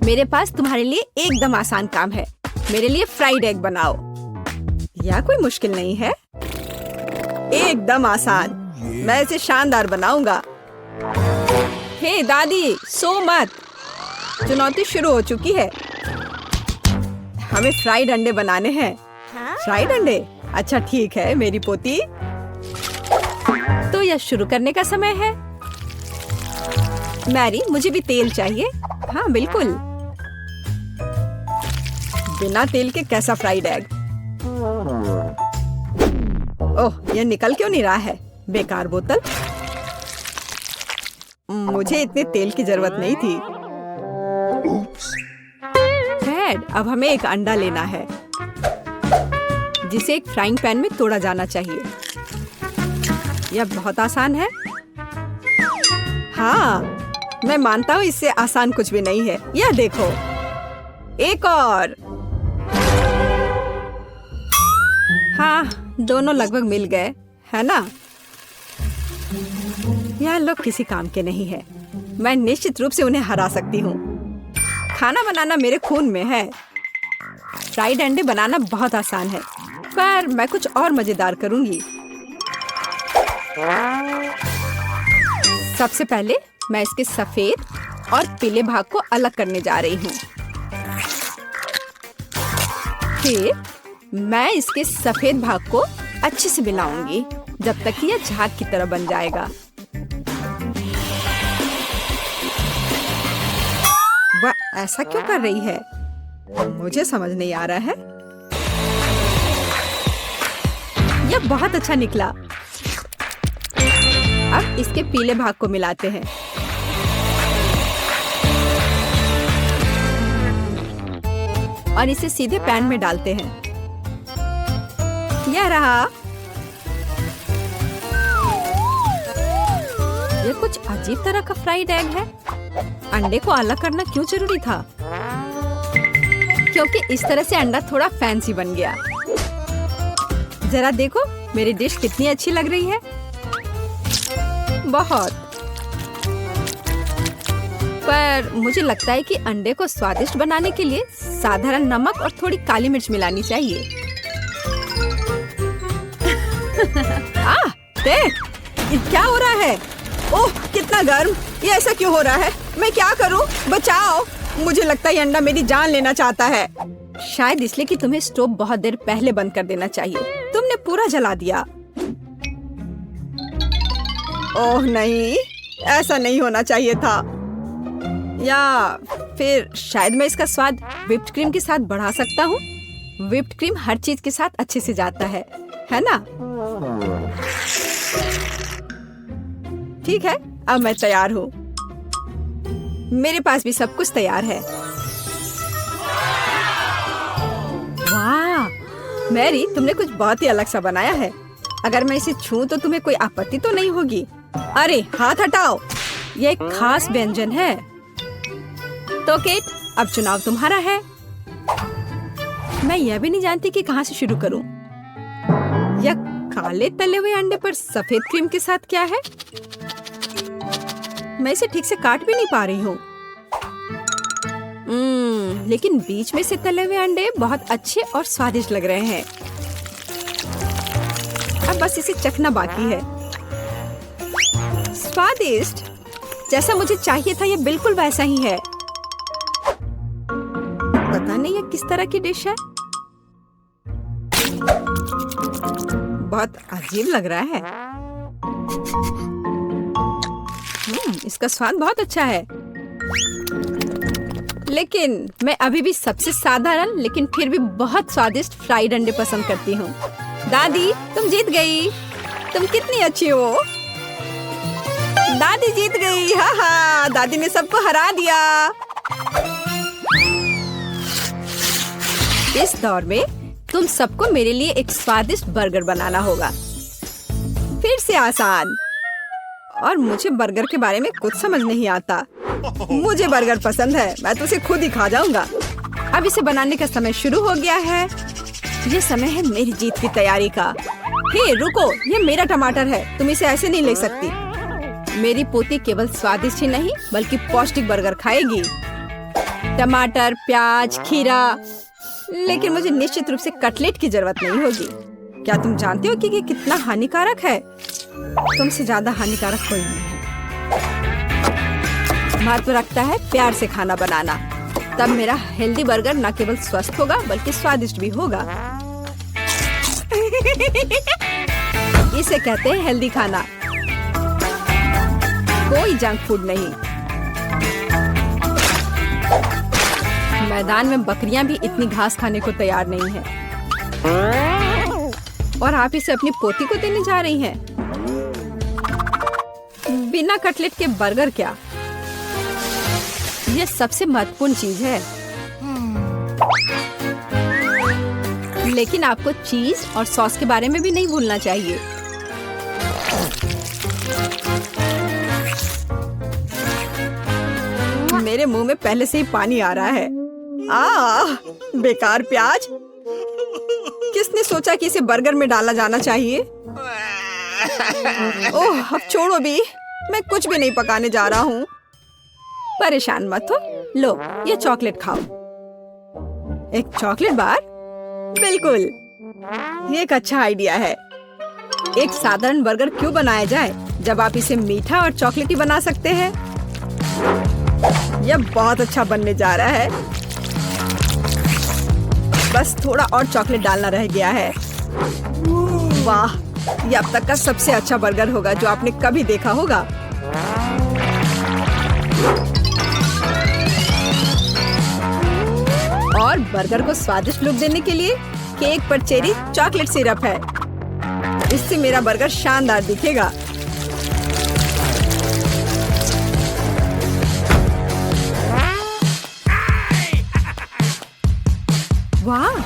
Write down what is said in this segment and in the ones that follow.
मेरे पास तुम्हारे लिए एकदम आसान काम है। मेरे लिए फ्राइड एग बनाओ। यह कोई मुश्किल नहीं है, एकदम आसान। मैं इसे शानदार बनाऊंगा। हे दादी, सो मत। चुनौती शुरू हो चुकी है। हमें फ्राइड अंडे बनाने हैं। फ्राइड अंडे? अच्छा ठीक है मेरी पोती। तो यह शुरू करने का समय है। मैरी, मुझे भी तेल चाहिए। हाँ बिल्कुल। बिना तेल के कैसा फ्राइड एग? ओह, यह निकल क्यों नहीं रहा है? बेकार बोतल। मुझे इतने तेल की जरूरत नहीं थी। डैड, अब हमें एक अंडा लेना है जिसे एक फ्राइंग पैन में तोड़ा जाना चाहिए। यह बहुत आसान है। हाँ, मैं मानता हूँ इससे आसान कुछ भी नहीं है। यह देखो, एक और। हाँ, दोनों लगभग मिल गए, है ना? यह लोग किसी काम के नहीं है। मैं निश्चित रूप से उन्हें हरा सकती हूँ। खाना बनाना मेरे खून में है। फ्राइड अंडे बनाना बहुत आसान है, पर मैं कुछ और मजेदार करूंगी। सबसे पहले मैं इसके सफेद और पीले भाग को अलग करने जा रही हूँ। फिर मैं इसके सफेद भाग को अच्छे से मिलाऊंगी जब तक कि यह झाग की तरह बन जाएगा। वह ऐसा क्यों कर रही है? मुझे समझ नहीं आ रहा है। यह बहुत अच्छा निकला। अब इसके पीले भाग को मिलाते हैं। और इसे सीधे पैन में डालते हैं। यह रहा। यह कुछ अजीब तरह का फ्राइड एग है। अंडे को अलग करना क्यों जरूरी था? क्योंकि इस तरह से अंडा थोड़ा फैंसी बन गया। जरा देखो मेरी डिश कितनी अच्छी लग रही है। बहुत। पर मुझे लगता है कि अंडे को स्वादिष्ट बनाने के लिए साधारण नमक और थोड़ी काली मिर्च मिलानी चाहिए। देख, ये क्या हो रहा है? ओह, कितना गर्म! ये ऐसा क्यों हो रहा है? मैं क्या करूं? बचाओ! मुझे लगता है ये अंडा मेरी जान लेना चाहता है। शायद इसलिए कि तुम्हें स्टोव बहुत देर पहले बंद कर देना चाहिए। तुमने पूरा जला दिया। ओह नहीं, ऐसा नहीं होना चाहिए था। या फिर शायद मैं इसका स्वाद व्हिप्ड क्रीम के साथ बढ़ा सकता हूँ। व्हिप्ड क्रीम हर चीज के साथ अच्छे से जाता है ना? ठीक है, अब मैं तैयार हूँ। मेरे पास भी सब कुछ तैयार है। वाह, मैरी, तुमने कुछ बहुत ही अलग सा बनाया है। अगर मैं इसे छूं तो तुम्हें कोई आपत्ति तो नहीं होगी? अरे हाथ हटाओ, ये एक खास व्यंजन है। तो केट, अब चुनाव तुम्हारा है। मैं यह भी नहीं जानती कि कहाँ से शुरू करूं। यह काले तले हुए अंडे पर सफेद क्रीम के साथ क्या है? मैं इसे ठीक से काट भी नहीं पा रही हूँ। लेकिन बीच में से तले हुए अंडे बहुत अच्छे और स्वादिष्ट लग रहे हैं। अब बस इसे चखना बाकी है। स्वादिष्ट, जैसा मुझे चाहिए था, यह बिल्कुल वैसा ही है। पता नहीं यह किस तरह की डिश है। बहुत अजीब लग रहा है। इसका स्वाद बहुत अच्छा है। लेकिन मैं अभी भी सबसे साधारण लेकिन फिर भी बहुत स्वादिष्ट फ्राइड अंडे पसंद करती हूँ। दादी, तुम जीत गई। तुम कितनी अच्छी हो। दादी जीत गई। हाँ हाँ, दादी ने सबको हरा दिया। इस दौर में तुम सबको मेरे लिए एक स्वादिष्ट बर्गर बनाना होगा। फिर से आसान। और मुझे बर्गर के बारे में कुछ समझ नहीं आता। मुझे बर्गर पसंद है, मैं तो उसे खुद ही खा जाऊंगा। अब इसे बनाने का समय शुरू हो गया है। ये समय है मेरी जीत की तैयारी का। हे रुको, ये मेरा टमाटर है, तुम इसे ऐसे नहीं ले सकती। मेरी पोती केवल स्वादिष्ट ही नहीं बल्कि पौष्टिक बर्गर खाएगी। टमाटर, प्याज, खीरा। लेकिन मुझे निश्चित रूप से कटलेट की जरूरत नहीं होगी। क्या तुम जानते हो कि ये कितना हानिकारक है? तुमसे ज्यादा हानिकारक कोई नहीं है। महत्व रखता है प्यार से खाना बनाना, तब मेरा हेल्दी बर्गर न केवल स्वस्थ होगा बल्कि स्वादिष्ट भी होगा। इसे कहते हैं हेल्दी खाना, कोई जंक फूड नहीं। मैदान में बकरियां भी इतनी घास खाने को तैयार नहीं है, और आप इसे अपनी पोती को देने जा रही हैं। बिना कटलेट के बर्गर क्या? यह सबसे महत्वपूर्ण चीज है। लेकिन आपको चीज और सॉस के बारे में भी नहीं भूलना चाहिए। मेरे मुंह में पहले से ही पानी आ रहा है। बेकार प्याज। किसने सोचा कि इसे बर्गर में डाला जाना चाहिए? ओह, अब छोड़ो भी, मैं कुछ भी नहीं पकाने जा रहा हूँ। परेशान मत हो, लो ये चॉकलेट खाओ। एक चॉकलेट बार? बिल्कुल, ये एक अच्छा आइडिया है। एक साधारण बर्गर क्यों बनाया जाए जब आप इसे मीठा और चॉकलेटी बना सकते हैं? यह बहुत अच्छा बनने जा रहा है। बस थोड़ा और चॉकलेट डालना रह गया है। वाह, यह अब तक का सबसे अच्छा बर्गर होगा जो आपने कभी देखा होगा। और बर्गर को स्वादिष्ट लुक देने के लिए केक पर चेरी चॉकलेट सिरप है। इससे मेरा बर्गर शानदार दिखेगा। वाह,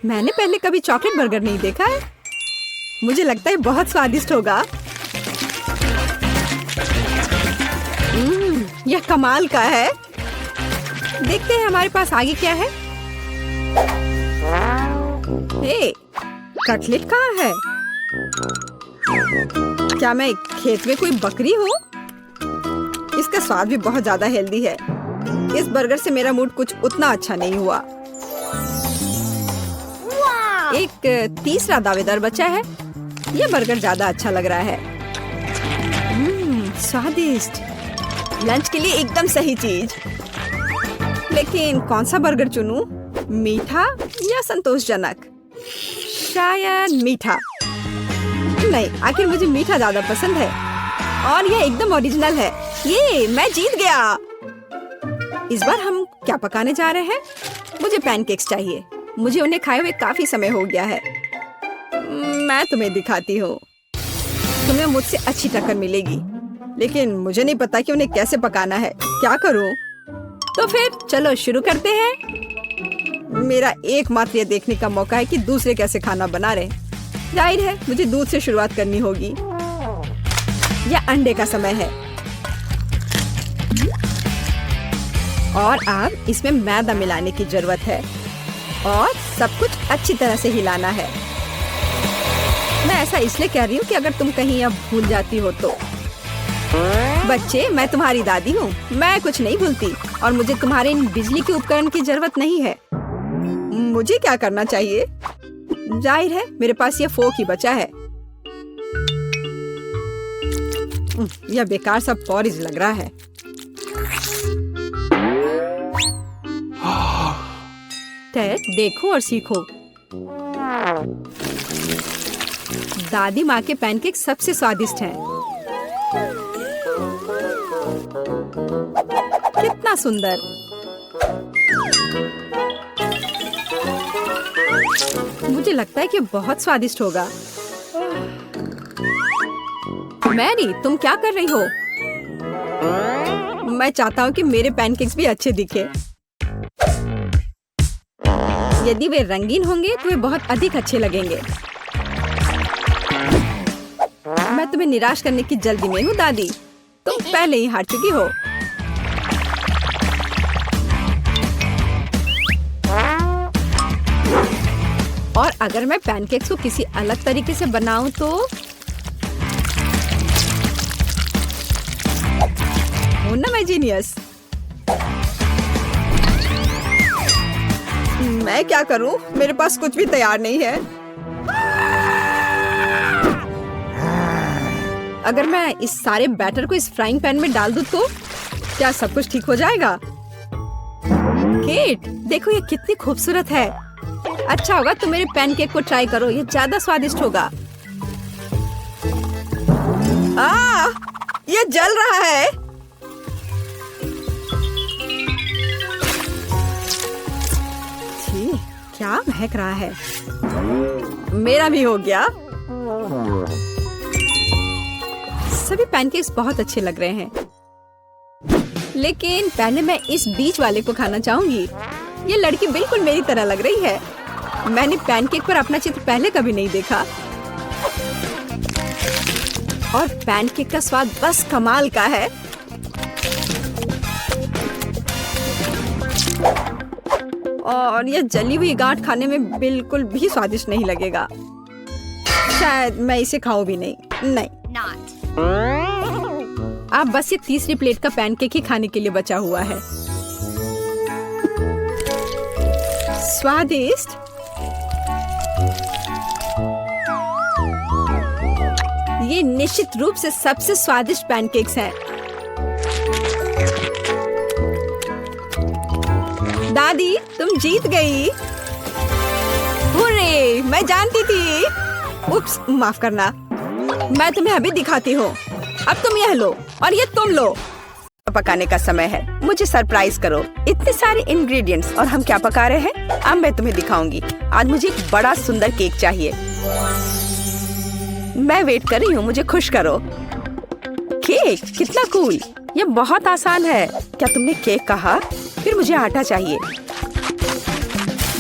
मैंने पहले कभी चॉकलेट बर्गर नहीं देखा है। मुझे लगता है बहुत स्वादिष्ट होगा। यह कमाल का है। देखते हैं हमारे पास आगे क्या है। हे, कटलेट कहाँ है? क्या मैं खेत में कोई बकरी हूँ? इसका स्वाद भी बहुत ज्यादा हेल्दी है। इस बर्गर से मेरा मूड कुछ उतना अच्छा नहीं हुआ। एक तीसरा दावेदार बचा है। यह बर्गर ज्यादा अच्छा लग रहा है। स्वादिष्ट। लंच के लिए एकदम सही चीज। लेकिन कौन सा बर्गर चुनूं? मीठा या संतोषजनक? शायद मीठा। नहीं, आखिर मुझे मीठा ज्यादा पसंद है। और यह एकदम ओरिजिनल है। ये मैं जीत गया। इस बार हम क्या पकाने जा रहे हैं? मुझे पैनकेक्स चाहिए। मुझे उन्हें खाए हुए काफी समय हो गया है। मैं तुम्हें दिखाती हूँ। तुम्हें मुझसे अच्छी टक्कर मिलेगी, लेकिन मुझे नहीं पता कि उन्हें कैसे पकाना है। क्या करूँ? तो फिर चलो शुरू करते हैं। मेरा एकमात्र ये देखने का मौका है कि दूसरे कैसे खाना बना रहे। जाहिर है मुझे दूध से शुरुआत करनी होगी। यह अंडे का समय है। और अब इसमें मैदा मिलाने की जरूरत है और सब कुछ अच्छी तरह से हिलाना है। मैं ऐसा इसलिए कह रही हूँ कि अगर तुम कहीं अब भूल जाती हो तो। बच्चे, मैं तुम्हारी दादी हूँ। मैं कुछ नहीं भूलती और मुझे तुम्हारे इन बिजली के उपकरण की जरूरत नहीं है। मुझे क्या करना चाहिए? जाहिर है मेरे पास ये फोक ही बचा है। यह बेकार सा पॉरिज लग रहा है। टेड, देखो और सीखो। दादी माँ के पैनकेक सबसे स्वादिष्ट हैं। कितना सुंदर। मुझे लगता है कि बहुत स्वादिष्ट होगा। मैरी, तुम क्या कर रही हो? मैं चाहता हूँ कि मेरे पैनकेक्स भी अच्छे दिखे। यदि वे रंगीन होंगे तो वे बहुत अधिक अच्छे लगेंगे। मैं तुम्हें निराश करने की जल्दी में हूँ दादी। तुम पहले ही हार चुकी हो। और अगर मैं पैनकेक्स को किसी अलग तरीके से बनाऊं तो हूं ना मैं जीनियस। मैं क्या करूं? मेरे पास कुछ भी तैयार नहीं है। अगर मैं इस सारे बैटर को इस फ्राइंग पैन में डाल दूं तो क्या सब कुछ ठीक हो जाएगा? केट, देखो ये कितनी खूबसूरत है। अच्छा होगा तुम मेरे पैनकेक को ट्राई करो, ये ज्यादा स्वादिष्ट होगा। ये जल रहा है। छी, क्या महक रहा है। मेरा भी हो गया। सभी पैनकेक्स बहुत अच्छे लग रहे हैं, लेकिन पहले मैं इस बीच वाले को खाना चाहूंगी। ये लड़की बिल्कुल मेरी तरह लग रही है। मैंने पैनकेक पर अपना चित्र पहले कभी नहीं देखा और पैनकेक का स्वाद बस कमाल का है। और ये जली हुई गांठ खाने में बिल्कुल भी स्वादिष्ट नहीं लगेगा। शायद मैं इसे खाऊं भी नहीं। अब बस ये तीसरी प्लेट का पैनकेक ही खाने के लिए बचा हुआ है। स्वादिष्ट। ये निश्चित रूप से सबसे स्वादिष्ट पैनकेक्स हैं। दादी, तुम जीत गई। हुर्रे, मैं जानती थी। उप्स, माफ करना। मैं तुम्हें अभी दिखाती हूँ। अब तुम यह लो और ये तुम लो। पकाने का समय है, मुझे सरप्राइज करो। इतने सारे इंग्रेडिएंट्स और हम क्या पका रहे हैं अब मैं तुम्हें दिखाऊंगी। आज मुझे एक बड़ा सुंदर केक चाहिए। मैं वेट कर रही हूँ, मुझे खुश करो। केक कितना कूल। ये बहुत आसान है। क्या तुमने केक कहा? फिर मुझे आटा चाहिए।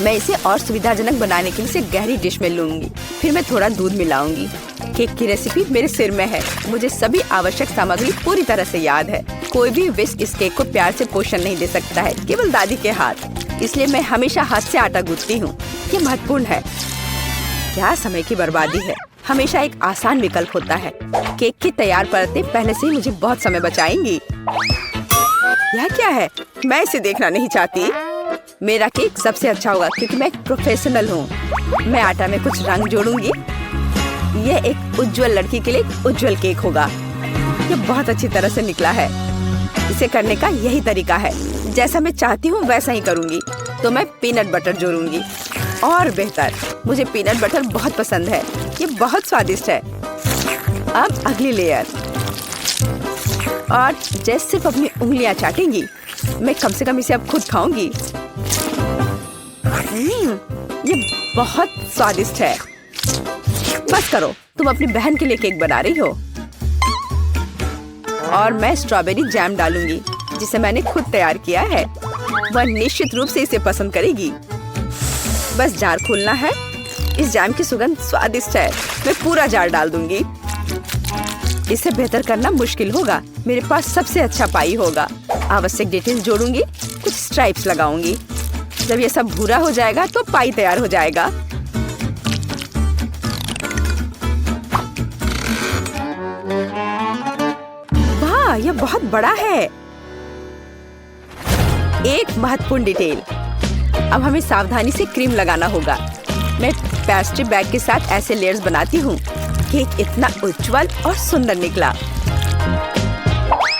मैं इसे और सुविधाजनक बनाने के लिए इसे गहरी डिश में लूंगी। फिर मैं थोड़ा दूध मिलाऊंगी। केक की रेसिपी मेरे सिर में है। मुझे सभी आवश्यक सामग्री पूरी तरह से याद है। कोई भी विस्क इस केक को प्यार से पोषण नहीं दे सकता है, केवल दादी के हाथ। इसलिए मैं हमेशा हाथ से आटा गूंथती हूँ। ये महत्वपूर्ण है। क्या समय की बर्बादी है। हमेशा एक आसान विकल्प होता है। केक की तैयार परतें पहले से ही मुझे बहुत समय बचाएंगी। यह क्या है? मैं इसे देखना नहीं चाहती। मेरा केक सबसे अच्छा होगा क्योंकि मैं एक प्रोफेशनल हूँ। मैं आटा में कुछ रंग जोड़ूंगी। यह एक उज्जवल लड़की के लिए एक उज्जवल केक होगा। ये बहुत अच्छी तरह से निकला है। इसे करने का यही तरीका है। जैसा मैं चाहती हूँ वैसा ही करूँगी। तो मैं पीनट बटर जोड़ूंगी। और बेहतर, मुझे पीनट बटर बहुत पसंद है। ये बहुत स्वादिष्ट है। अब अगली लेयर। और जैसे सिर्फ अपनी उंगलियां चाटेंगी, मैं कम से कम इसे अब खुद खाऊंगी। ये बहुत स्वादिष्ट है। बस करो, तुम अपनी बहन के लिए केक बना रही हो। और मैं स्ट्रॉबेरी जैम डालूंगी जिसे मैंने खुद तैयार किया है। वह निश्चित रूप से इसे पसंद करेगी। बस जार खोलना है। इस जैम की सुगंध स्वादिष्ट है। मैं पूरा जार डाल दूंगी। इसे बेहतर करना मुश्किल होगा। मेरे पास सबसे अच्छा पाई होगा। आवश्यक डिटेल्स जोड़ूंगी। कुछ स्ट्राइप्स लगाऊंगी। जब ये सब भूरा हो जाएगा तो पाई तैयार हो जाएगा। वाह, यह बहुत बड़ा है। एक महत्वपूर्ण डिटेल। अब हमें सावधानी से क्रीम लगाना होगा। मैं पेस्ट्री बैग के साथ ऐसे लेयर्स बनाती हूँ। केक इतना उज्जवल और सुंदर निकला।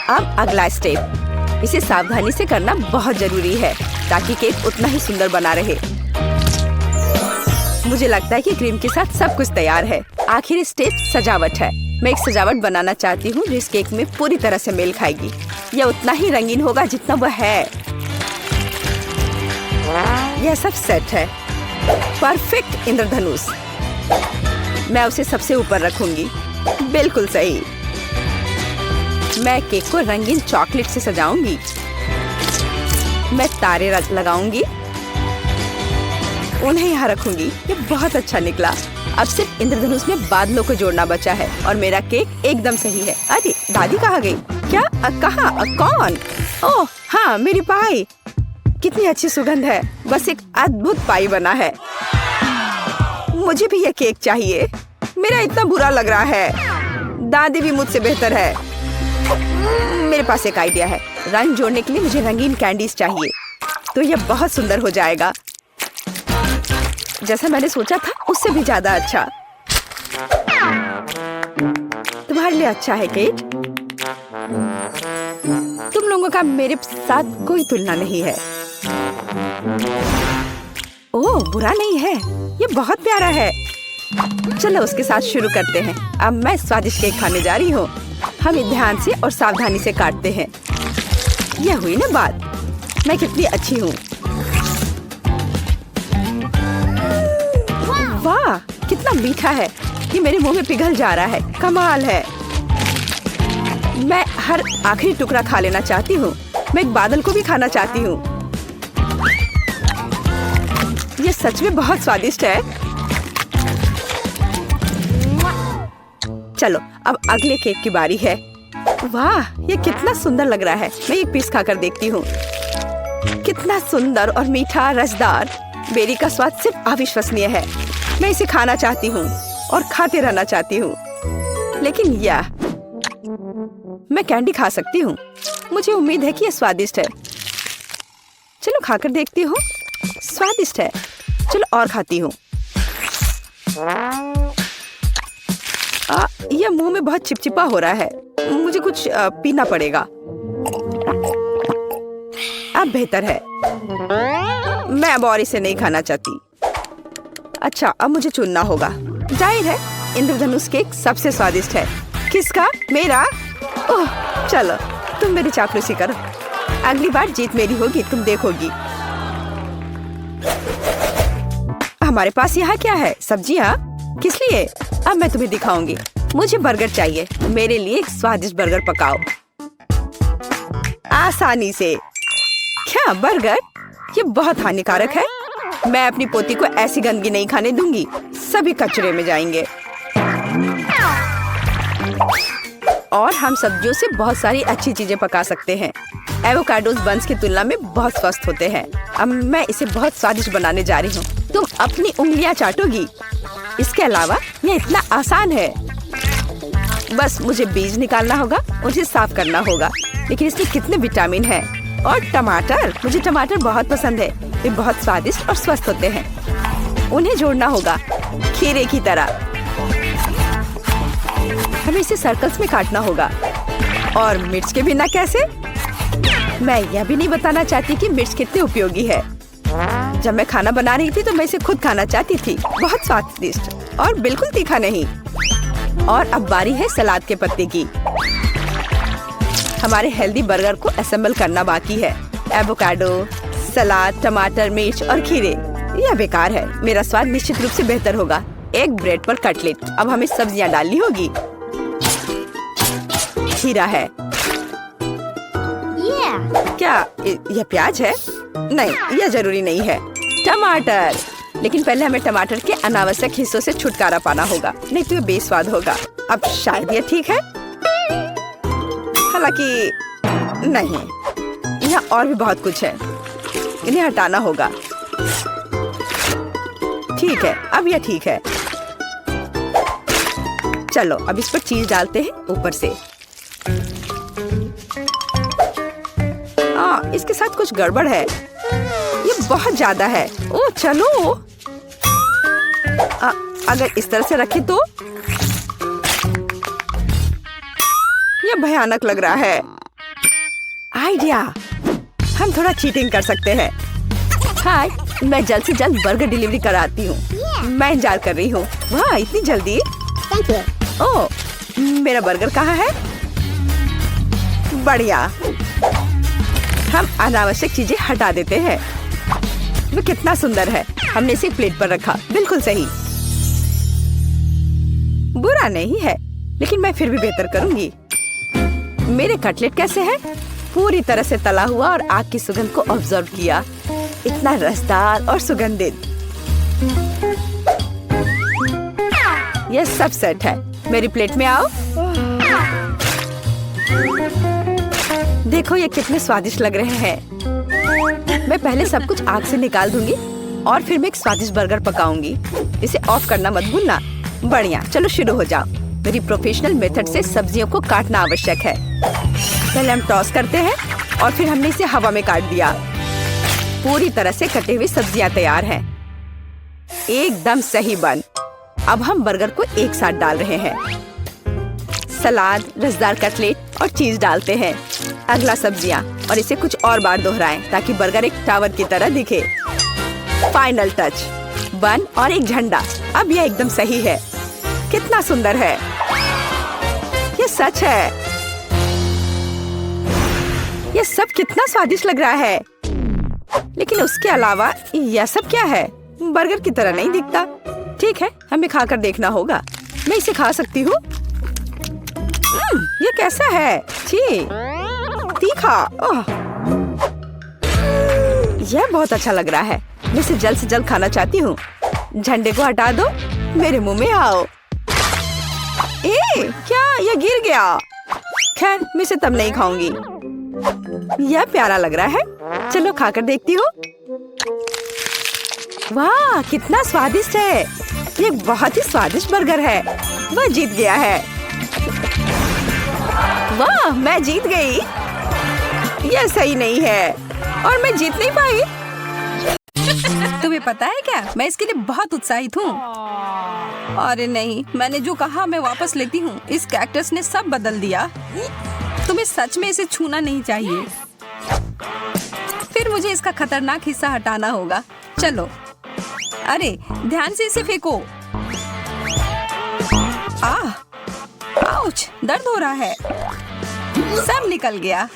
अब अगला स्टेप। इसे सावधानी से करना बहुत जरूरी है ताकि केक उतना ही सुंदर बना रहे। मुझे लगता है कि क्रीम के साथ सब कुछ तैयार है। आखिरी स्टेप सजावट है। मैं एक सजावट बनाना चाहती हूँ जो इस केक में पूरी तरह से मेल खाएगी। यह उतना ही रंगीन होगा जितना वह है। यह सब सेट है। परफेक्ट इंद्रधनुष। मैं उसे सबसे ऊपर रखूंगी। बिल्कुल सही। मैं केक को रंगीन चॉकलेट से सजाऊंगी। मैं तारे लगाऊंगी। उन्हें यहाँ रखूंगी। ये बहुत अच्छा निकला। अब सिर्फ इंद्रधनुष में बादलों को जोड़ना बचा है और मेरा केक एकदम सही है। अरे, दादी कहाँ गई? क्या? कहाँ? कौन? ओह हाँ, मेरी पाई। कितनी अच्छी सुगंध है। बस एक अद्भुत पाई बना है। मुझे भी यह केक चाहिए। मेरा इतना बुरा लग रहा है। दादी भी मुझसे बेहतर है। मेरे पास एक आइडिया है। रंग जोड़ने के लिए मुझे रंगीन कैंडीज चाहिए। तो यह बहुत सुंदर हो जाएगा। जैसा मैंने सोचा था उससे भी ज्यादा अच्छा। तुम्हारे लिए अच्छा है केट। तुम लोगों का मेरे साथ कोई तुलना नहीं है। ओह, बुरा नहीं है, ये बहुत प्यारा है। चलो उसके साथ शुरू करते हैं। अब मैं स्वादिष्ट केक खाने जा रही हूँ। हम ध्यान से और सावधानी से काटते हैं। यह हुई ना बात, मैं कितनी अच्छी हूँ। वाह, कितना मीठा है। ये मेरे मुंह में पिघल जा रहा है। कमाल है। मैं हर आखिरी टुकड़ा खा लेना चाहती हूँ। मैं एक बादल को भी खाना चाहती हूँ। ये सच में बहुत स्वादिष्ट है। चलो अब अगले केक की बारी है। वाह, ये कितना सुंदर लग रहा है। मैं एक पीस खाकर देखती हूँ। कितना सुंदर और मीठा, रसदार। बेरी का स्वाद सिर्फ अविश्वसनीय है। मैं इसे खाना चाहती हूँ और खाते रहना चाहती हूँ। लेकिन यह मैं कैंडी खा सकती हूँ। मुझे उम्मीद है कि यह स्वादिष्ट है। चलो खाकर देखती हूँ। स्वादिष्ट है। चलो और खाती हूँ। यह मुंह में बहुत चिपचिपा हो रहा है। मुझे कुछ पीना पड़ेगा। अब बेहतर है। मैं अब और इसे नहीं खाना चाहती। अच्छा, अब मुझे चुनना होगा। जाहिर है इंद्रधनुष केक सबसे स्वादिष्ट है। किसका? मेरा? ओह, चलो तुम मेरी चापलूसी करो। अगली बार जीत मेरी होगी, तुम देखोगी। हमारे पास यहाँ क्या है? सब्जियाँ? किस लिए? अब मैं तुम्हें दिखाऊंगी। मुझे बर्गर चाहिए। मेरे लिए एक स्वादिष्ट बर्गर पकाओ आसानी से। क्या बर्गर? ये बहुत हानिकारक है। मैं अपनी पोती को ऐसी गंदगी नहीं खाने दूंगी। सभी कचरे में जाएंगे। और हम सब्जियों से बहुत सारी अच्छी चीजें पका सकते हैं। एवोकाडोस बंस की तुलना में बहुत स्वस्थ होते हैं। अब मैं इसे बहुत स्वादिष्ट बनाने जा रही हूँ। तुम अपनी उंगलियां चाटोगी। इसके अलावा ये इतना आसान है। बस मुझे बीज निकालना होगा, उसे साफ करना होगा। लेकिन इसमें कितने विटामिन हैं। और टमाटर, मुझे टमाटर बहुत पसंद है। वे बहुत स्वादिष्ट और स्वस्थ होते हैं। उन्हें जोड़ना होगा खीरे की तरह। हमें इसे सर्कल्स में काटना होगा। और मिर्च के बिना कैसे? मैं यह भी नहीं बताना चाहती कि मिर्च कितनी उपयोगी है। जब मैं खाना बना रही थी तो मैं इसे खुद खाना चाहती थी। बहुत स्वादिष्ट और बिल्कुल तीखा नहीं। और अब बारी है सलाद के पत्ते की। हमारे हेल्दी बर्गर को असेंबल करना बाकी है। एवोकाडो, सलाद, टमाटर, मिर्च और खीरे। यह बेकार है। मेरा स्वाद निश्चित रूप से बेहतर होगा। एक ब्रेड पर कटलेट। अब हमें सब्जियां डालनी होगी। खीरा है। क्या यह प्याज है? नहीं, यह जरूरी नहीं है। टमाटर। लेकिन पहले हमें टमाटर के अनावश्यक हिस्सों से छुटकारा पाना होगा, नहीं तो ये बेस्वाद होगा। अब शायद ये ठीक है, हालांकि नहीं, यहाँ और भी बहुत कुछ है। इन्हें हटाना होगा। ठीक है, अब यह ठीक है। चलो अब इस पर चीज डालते हैं ऊपर से। इसके साथ कुछ गड़बड़ है। ये बहुत ज्यादा है। ओह चलो, अगर इस तरह से रखें तो ये भयानक लग रहा है। आइडिया, हम थोड़ा चीटिंग कर सकते हैं। हाय, मैं जल्द से जल्द बर्गर डिलीवरी कराती हूँ। मैं इंतजार कर रही हूँ। वाह, इतनी जल्दी? ओह, मेरा बर्गर कहाँ है? बढ़िया। हम अनावश्यक चीजें हटा देते हैं। वो कितना सुंदर है। हमने इसे प्लेट पर रखा। बिल्कुल सही। बुरा नहीं है, लेकिन मैं फिर भी बेहतर करूंगी। मेरे कटलेट कैसे हैं? पूरी तरह से तला हुआ और आग की सुगंध को ऑब्जर्व किया। इतना रसदार और सुगंधित। यह सब सेट है। मेरी प्लेट में आओ। देखो ये कितने स्वादिष्ट लग रहे हैं। मैं पहले सब कुछ आग से निकाल दूंगी और फिर मैं एक स्वादिष्ट बर्गर पकाऊंगी। इसे ऑफ करना मत भूलना। बढ़िया, चलो शुरू हो जाओ। मेरी प्रोफेशनल मेथड से सब्जियों को काटना आवश्यक है। पहले हम टॉस करते हैं और फिर हमने इसे हवा में काट दिया। पूरी तरह से कटे हुए सब्जियां तैयार हैं। एकदम सही बन। अब हम बर्गर को एक साथ डाल रहे हैं। सलाद, रसदार कटलेट और चीज डालते हैं। अगला सब्जियां और इसे कुछ और बार दोहराएं ताकि बर्गर एक टावर की तरह दिखे। फाइनल टच, बन और एक झंडा। अब यह एकदम सही है। कितना सुंदर है। ये सच है। ये सब कितना स्वादिष्ट लग रहा है। लेकिन उसके अलावा यह सब क्या है? बर्गर की तरह नहीं दिखता। ठीक है, हमें खाकर देखना होगा। मैं इसे खा सकती हूँ। ये कैसा है? छी, तीखा। यह बहुत अच्छा लग रहा है। मैं इसे जल्द से जल्द खाना चाहती हूँ। झंडे को हटा दो, मेरे मुंह में आओ। क्या यह गिर गया? खैर, मैं इसे तब नहीं खाऊंगी। यह प्यारा लग रहा है। चलो खाकर देखती हूँ। वाह, कितना स्वादिष्ट है। ये बहुत ही स्वादिष्ट बर्गर है। वह जीत गया है। वाह, मैं जीत गई। यह सही नहीं है और मैं जीत नहीं पाई। तुम्हें पता है क्या, मैं इसके लिए बहुत उत्साहित हूँ। अरे नहीं, मैंने जो कहा मैं वापस लेती हूँ। इस कैक्टस ने सब बदल दिया। तुम्हें सच में इसे छूना नहीं चाहिए। फिर मुझे इसका खतरनाक हिस्सा हटाना होगा। चलो। अरे ध्यान से इसे फेंको। आउच, दर्द हो रहा है। सब निकल गया।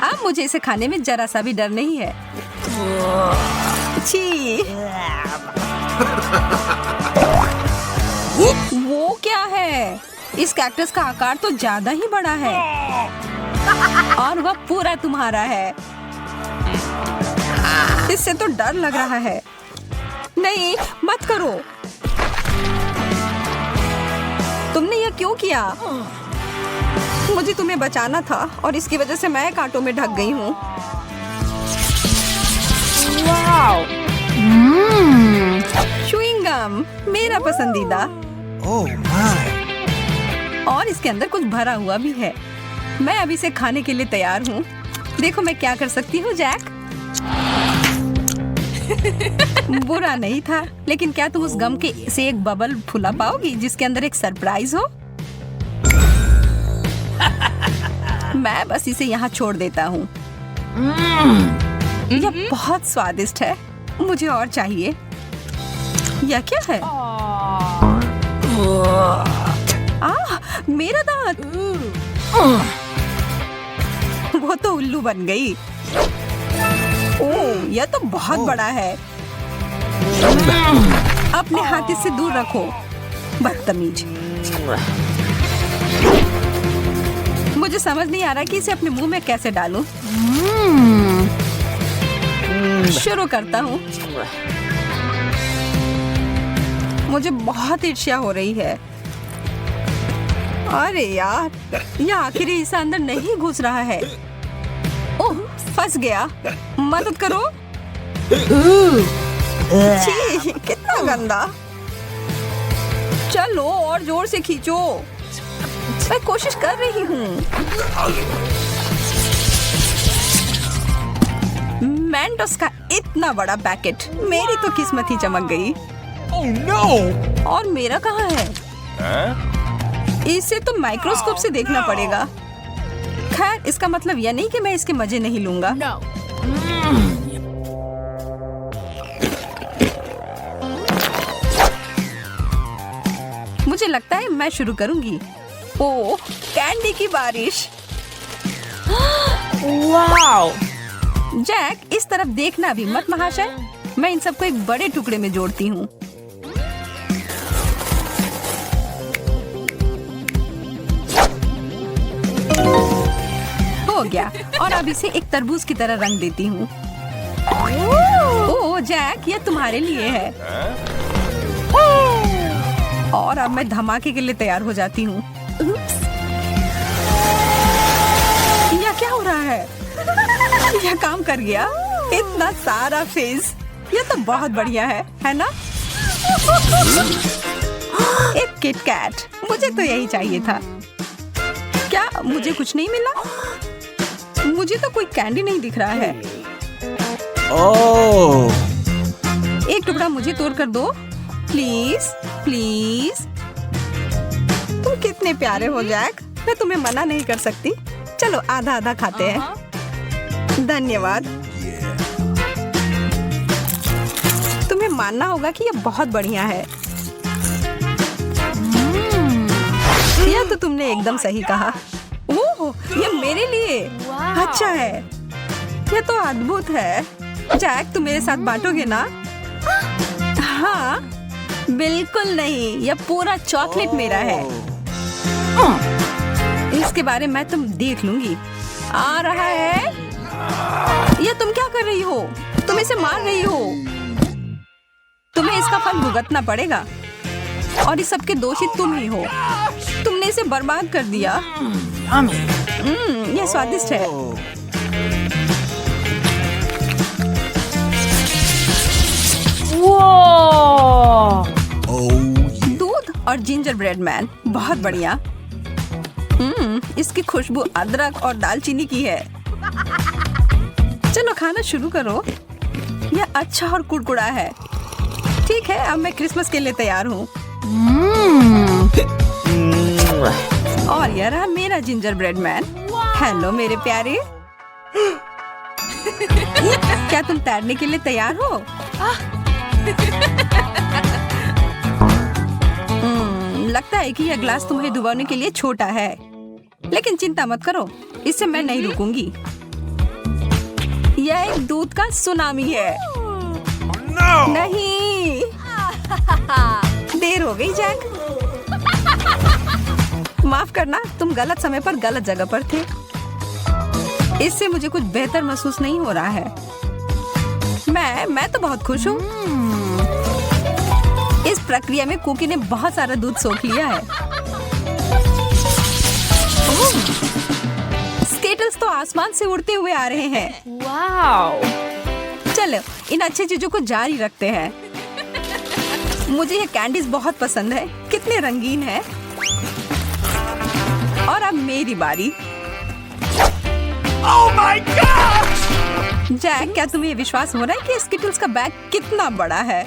अब मुझे इसे खाने में जरा सा भी डर नहीं है। छी। वो क्या है? इस कैक्टस का आकार तो ज्यादा ही बड़ा है और वह पूरा तुम्हारा है। इससे तो डर लग रहा है। नहीं, मत करो। तुमने यह क्यों किया? मुझे तुम्हें बचाना था और इसकी वजह से मैं कांटों में ढक गई हूँ। च्युइंग गम, मेरा पसंदीदा। और इसके अंदर कुछ भरा हुआ भी है। मैं अभी इसे खाने के लिए तैयार हूँ। देखो मैं क्या कर सकती हूँ, जैक। बुरा नहीं था, लेकिन क्या तुम उस गम के से एक बबल फुला पाओगी जिसके अंदर एक सरप्राइज हो? मैं बस इसे यहाँ छोड़ देता हूँ। यह बहुत स्वादिष्ट है। मुझे और चाहिए। यह क्या है? मेरा दांत। वो तो उल्लू बन गई। ओह, यह तो बहुत बड़ा है। अपने हाथ इससे दूर रखो, बदतमीज। मुझे समझ नहीं आ रहा कि इसे अपने मुंह में कैसे डालूं। शुरू करता हूँ। मुझे बहुत ईर्ष्या हो रही है। अरे यार, यह आखिरी हिस्सा अंदर नहीं घुस रहा है। ओह, फंस गया। मदद करो। छी, कितना गंदा। चलो और जोर से खींचो। मैं कोशिश कर रही हूँ। मेंटोस का इतना बड़ा पैकेट। मेरी तो किस्मत ही चमक गई। Oh no! और मेरा कहाँ है? इसे तो माइक्रोस्कोप से देखना पड़ेगा। खैर, इसका मतलब यह नहीं कि मैं इसके मजे नहीं लूंगा। No. मुझे लगता है मैं शुरू करूंगी। ओह, कैंडी की बारिश। Wow! जैक, इस तरफ देखना भी मत महाशय। मैं इन सबको एक बड़े टुकड़े में जोड़ती हूँ। हो गया। और अब इसे एक तरबूज की तरह रंग देती हूँ। ओह जैक, यह तुम्हारे लिए है। और अब मैं धमाके के लिए तैयार हो जाती हूँ। यह क्या हो रहा है? यह काम कर गया। इतना सारा फेस। यह तो बहुत बढ़िया है ना? एक किट कैट। मुझे तो यही चाहिए था। क्या मुझे कुछ नहीं मिला? मुझे तो कोई कैंडी नहीं दिख रहा है। Oh! एक एक टुकड़ा मुझे तोड़ कर दो, प्लीज प्लीज। तुम कितने प्यारे हो जैक, मैं तुम्हें मना नहीं कर सकती। चलो आधा आधा खाते हैं। धन्यवाद। तुम्हें मानना होगा कि ये बहुत बढ़िया है। यह तो तुमने एकदम सही कहा। ओह, ये मेरे लिए अच्छा है। यह तो अद्भुत है। जैक, तुम मेरे साथ बांटोगे ना? हाँ, बिल्कुल नहीं, यह पूरा चॉकलेट मेरा है। इसके बारे में तुम देख लूंगी। आ रहा है। यह तुम क्या कर रही हो? तुम इसे मार रही हो। तुम्हें इसका फल भुगतना पड़ेगा और इस सब के दोषी तुम ही हो। तुमने इसे बर्बाद कर दिया। यह स्वादिष्ट है। दूध और जिंजर ब्रेड मैन, बहुत बढ़िया। इसकी खुशबू अदरक और दालचीनी की है। चलो खाना शुरू करो। यह अच्छा और कुड़कुड़ा है। ठीक है, अब मैं क्रिसमस के लिए तैयार हूँ। और यह रहा मेरा जिंजर ब्रेड मैन। हेलो मेरे प्यारे। क्या तुम तैरने के लिए तैयार हो? लगता है कि यह ग्लास तुम्हें डुबाने के लिए छोटा है, लेकिन चिंता मत करो, इससे मैं नहीं रुकूंगी। यह एक दूध का सुनामी है। नहीं, देर हो गई जैक। माफ करना, तुम गलत समय पर गलत जगह पर थे। इससे मुझे कुछ बेहतर महसूस नहीं हो रहा है। मैं तो बहुत खुश हूँ। इस प्रक्रिया में कुकी ने बहुत सारा दूध सोख लिया है। स्केटल्स तो आसमान से उड़ते हुए आ रहे हैं। वाओ! चलो, इन अच्छी चीजों को जारी रखते हैं। मुझे ये कैंडीज बहुत पसंद है। कितने रंगीन है। और अब मेरी बारी। Oh my gosh! जैक, क्या तुम्हें विश्वास हो रहा है कि स्किटल्स का बैग कितना बड़ा है?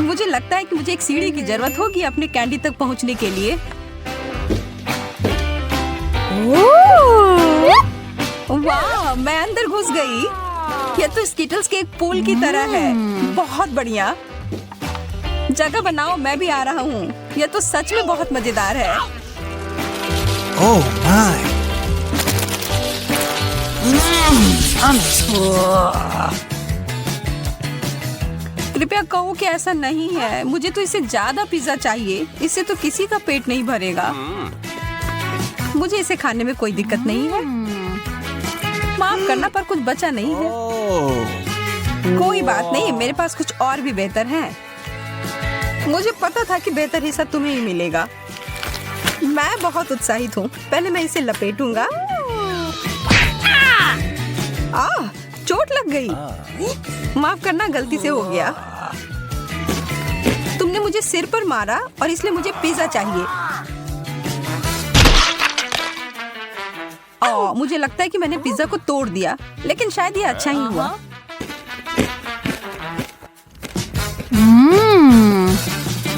मुझे लगता है कि मुझे एक सीढ़ी की जरूरत होगी अपने कैंडी तक पहुंचने के लिए। वाह, मैं अंदर घुस गई। यह तो स्किटल्स के एक पूल की तरह है। बहुत बढ़िया। जगह बनाओ, मैं भी आ रहा हूँ। यह तो सच में बहुत मजेदार है। Oh my! कृपया कहो कि ऐसा नहीं है। मुझे तो इससे ज्यादा पिज्जा चाहिए। इससे तो किसी का पेट नहीं भरेगा। मुझे इसे खाने में कोई दिक्कत नहीं है। माफ करना, पर कुछ बचा नहीं है। कोई बात नहीं, मेरे पास कुछ और भी बेहतर है। मुझे पता था कि बेहतर हिस्सा तुम्हें ही मिलेगा। मैं बहुत उत्साहित हूँ। पहले मैं इसे लपेटूंगा। चोट लग गई। माफ करना, गलती से हो गया। तुमने मुझे सिर पर मारा और इसलिए मुझे पिज्जा चाहिए। मुझे लगता है कि मैंने पिज्जा को तोड़ दिया, लेकिन शायद ये अच्छा ही हुआ।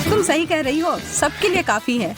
तुम सही कह रही हो, सबके लिए काफी है।